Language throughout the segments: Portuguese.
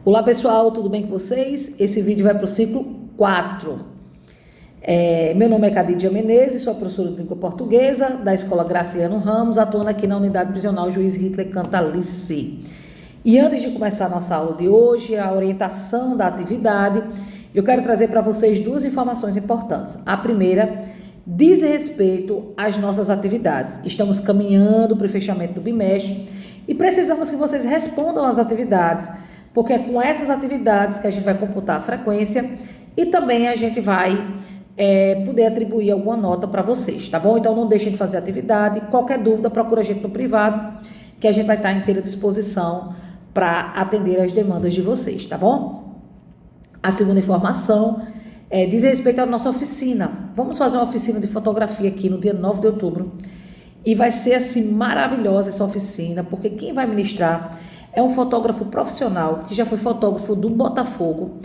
Olá pessoal, tudo bem com vocês? Esse vídeo vai para o ciclo 4. Meu nome é Cadidia Menezes, sou professora de língua portuguesa da Escola Graciliano Ramos, atuando aqui na Unidade Prisional Juiz Hitler Cantalice. E antes de começar a nossa aula de hoje, a orientação da atividade, eu quero trazer para vocês duas informações importantes. A primeira diz respeito às nossas atividades. Estamos caminhando para o fechamento do bimestre e precisamos que vocês respondam às atividades, porque é com essas atividades que a gente vai computar a frequência e também a gente vai poder atribuir alguma nota para vocês, tá bom? Então não deixem de fazer atividade. Qualquer dúvida, procura a gente no privado, que a gente vai estar à inteira disposição para atender as demandas de vocês, tá bom? A segunda informação diz respeito à nossa oficina. Vamos fazer uma oficina de fotografia aqui no dia 9 de outubro. E vai ser assim maravilhosa essa oficina, porque quem vai ministrar é um fotógrafo profissional, que já foi fotógrafo do Botafogo,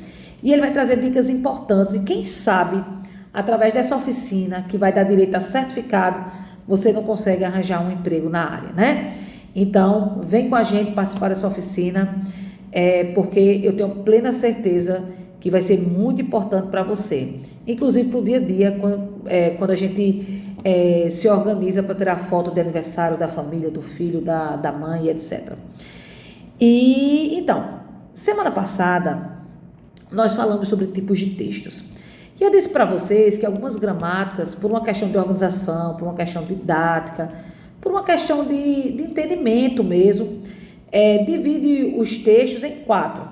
e ele vai trazer dicas importantes, e quem sabe, através dessa oficina, que vai dar direito a certificado, você não consegue arranjar um emprego na área, né? Então, vem com a gente participar dessa oficina, porque eu tenho plena certeza que vai ser muito importante para você, inclusive para o dia a dia, quando a gente se organiza para tirar foto de aniversário da família, do filho, da mãe, etc. E então, semana passada, nós falamos sobre tipos de textos. E eu disse para vocês que algumas gramáticas, por uma questão de organização, por uma questão didática, por uma questão de entendimento mesmo, divide os textos em 4,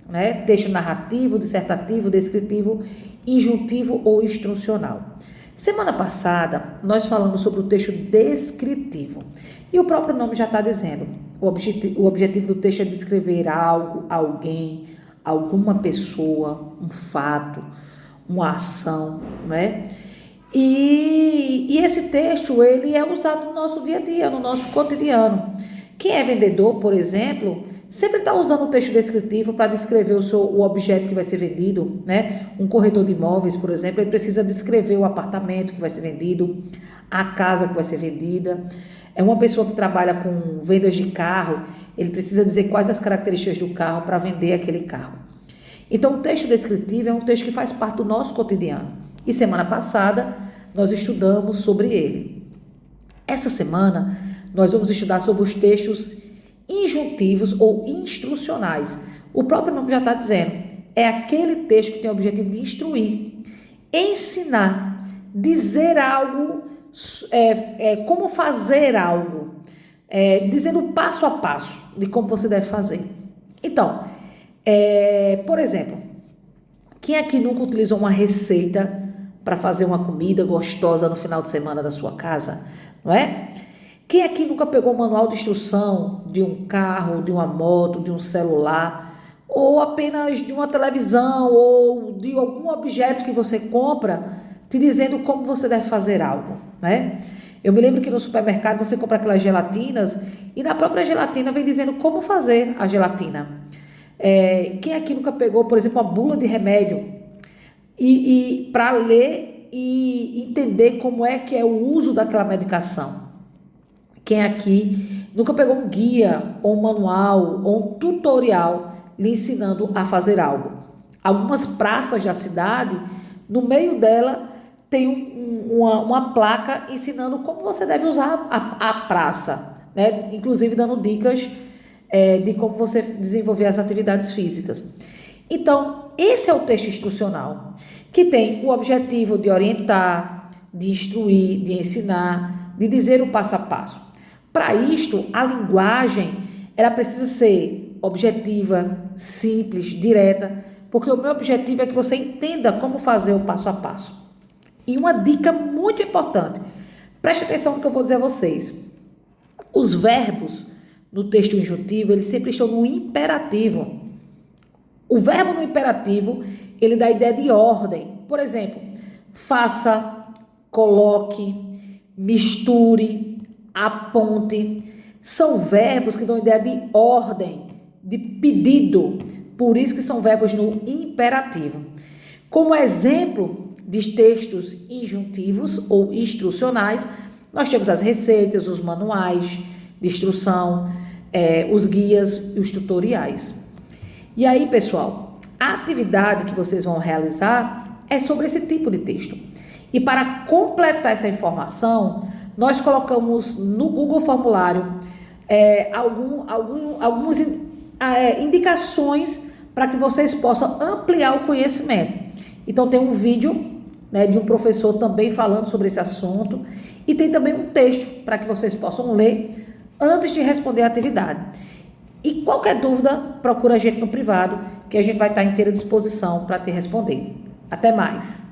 né? Texto narrativo, dissertativo, descritivo, injuntivo ou instrucional. Semana passada, nós falamos sobre o texto descritivo. E o próprio nome já está dizendo. O objetivo do texto é descrever algo, alguém, alguma pessoa, um fato, uma ação, né? E esse texto, ele é usado no nosso dia a dia, no nosso cotidiano. Quem é vendedor, por exemplo, sempre está usando o texto descritivo para descrever o objeto que vai ser vendido, né? Um corretor de imóveis, por exemplo, ele precisa descrever o apartamento que vai ser vendido, a casa que vai ser vendida. É uma pessoa que trabalha com vendas de carro, ele precisa dizer quais as características do carro para vender aquele carro. Então, o texto descritivo é um texto que faz parte do nosso cotidiano. E semana passada, nós estudamos sobre ele. Essa semana, nós vamos estudar sobre os textos injuntivos ou instrucionais. O próprio nome já está dizendo. É aquele texto que tem o objetivo de instruir, ensinar, dizer algo, como fazer algo, dizendo passo a passo de como você deve fazer. Então, por exemplo, quem aqui nunca utilizou uma receita para fazer uma comida gostosa no final de semana da sua casa, não é? Quem aqui nunca pegou o manual de instrução de um carro, de uma moto, de um celular, ou apenas de uma televisão, ou de algum objeto que você compra, te dizendo como você deve fazer algo, né? Eu me lembro que no supermercado você compra aquelas gelatinas, e na própria gelatina vem dizendo como fazer a gelatina. Quem aqui nunca pegou, por exemplo, uma bula de remédio, e para ler e entender como é que é o uso daquela medicação? Quem aqui nunca pegou um guia, ou um manual, ou um tutorial lhe ensinando a fazer algo? Algumas praças da cidade, no meio dela tem uma placa ensinando como você deve usar a praça, né? Inclusive dando dicas de como você desenvolver as atividades físicas. Então, esse é o texto instrucional, que tem o objetivo de orientar, de instruir, de ensinar, de dizer o passo a passo. Para isto, a linguagem, ela precisa ser objetiva, simples, direta, porque o meu objetivo é que você entenda como fazer o passo a passo. E uma dica muito importante, preste atenção no que eu vou dizer a vocês. Os verbos no texto injuntivo, eles sempre estão no imperativo. O verbo no imperativo, ele dá a ideia de ordem. Por exemplo, faça, coloque, misture, aponte. São verbos que dão ideia de ordem, de pedido. Por isso que são verbos no imperativo. Como exemplo de textos injuntivos ou instrucionais, nós temos as receitas, os manuais de instrução, os guias e os tutoriais. E aí, pessoal, a atividade que vocês vão realizar é sobre esse tipo de texto. E para completar essa informação, nós colocamos no Google Formulário algumas indicações para que vocês possam ampliar o conhecimento. Então tem um vídeo, né, de um professor também falando sobre esse assunto, e tem também um texto para que vocês possam ler antes de responder a atividade. E qualquer dúvida, procura a gente no privado, que a gente vai estar à inteira disposição para te responder. Até mais!